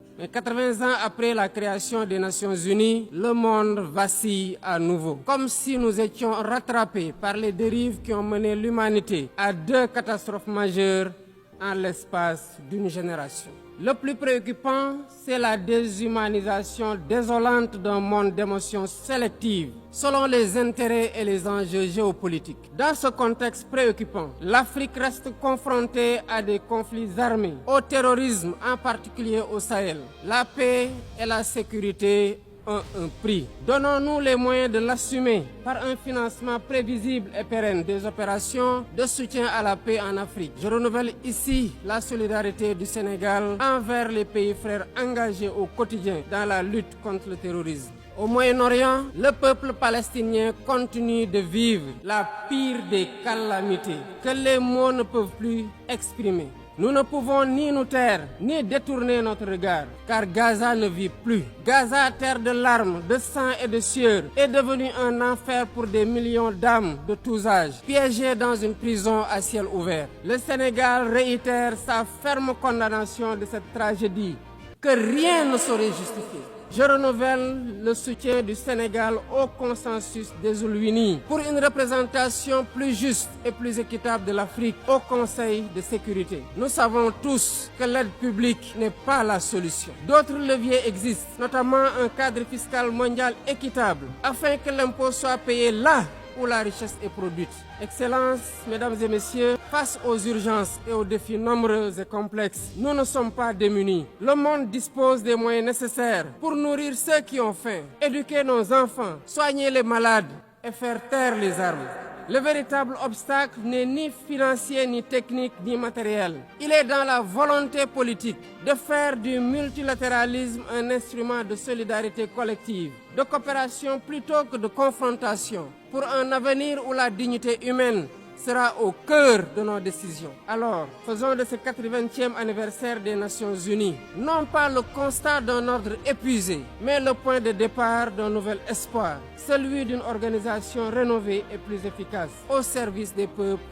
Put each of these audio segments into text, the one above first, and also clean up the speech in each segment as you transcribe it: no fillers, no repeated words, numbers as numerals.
Mais 80 ans après la création des Nations Unies, le monde vacille à nouveau. Comme si nous étions rattrapés par les dérives qui ont mené l'humanité à 2 catastrophes majeures en l'espace d'une génération. Le plus préoccupant, c'est la déshumanisation désolante d'un monde d'émotions sélectives selon les intérêts et les enjeux géopolitiques. Dans ce contexte préoccupant, l'Afrique reste confrontée à des conflits armés, au terrorisme en particulier au Sahel. La paix et la sécurité ont un prix. Donnons-nous les moyens de l'assumer par un financement prévisible et pérenne des opérations de soutien à la paix en Afrique. Je renouvelle ici la solidarité du Sénégal envers les pays frères engagés au quotidien dans la lutte contre le terrorisme. Au Moyen-Orient, le peuple palestinien continue de vivre la pire des calamités que les mots ne peuvent plus exprimer. Nous ne pouvons ni nous taire, ni détourner notre regard, car Gaza ne vit plus. Gaza, terre de larmes, de sang et de sueur, est devenu un enfer pour des millions d'âmes de tous âges, piégées dans une prison à ciel ouvert. Le Sénégal réitère sa ferme condamnation de cette tragédie que rien ne saurait justifier. Je renouvelle le soutien du Sénégal au consensus des Oulouini pour une représentation plus juste et plus équitable de l'Afrique au Conseil de sécurité. Nous savons tous que l'aide publique n'est pas la solution. D'autres leviers existent, notamment un cadre fiscal mondial équitable, afin que l'impôt soit payé là où la richesse est produite. Excellences, Mesdames et Messieurs, face aux urgences et aux défis nombreux et complexes, nous ne sommes pas démunis. Le monde dispose des moyens nécessaires pour nourrir ceux qui ont faim, éduquer nos enfants, soigner les malades et faire taire les armes. Le véritable obstacle n'est ni financier, ni technique, ni matériel. Il est dans la volonté politique de faire du multilatéralisme un instrument de solidarité collective, de coopération plutôt que de confrontation, pour un avenir où la dignité humaine sera au cœur de nos décisions. Alors, faisons de ce 80e anniversaire des Nations Unies, non pas le constat d'un ordre épuisé, mais le point de départ d'un nouvel espoir, celui d'une organisation rénovée et plus efficace, au service des peuples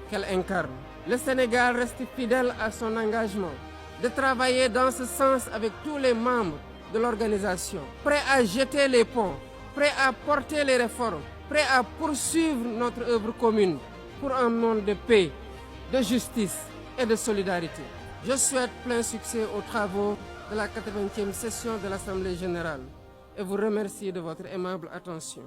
qu'elle incarne. Le Sénégal reste fidèle à son engagement de travailler dans ce sens avec tous les membres de l'organisation, prêt à jeter les ponts, prêt à porter les réformes, prêt à poursuivre notre œuvre commune pour un monde de paix, de justice et de solidarité. Je souhaite plein succès aux travaux de la 80e session de l'Assemblée générale et vous remercie de votre aimable attention.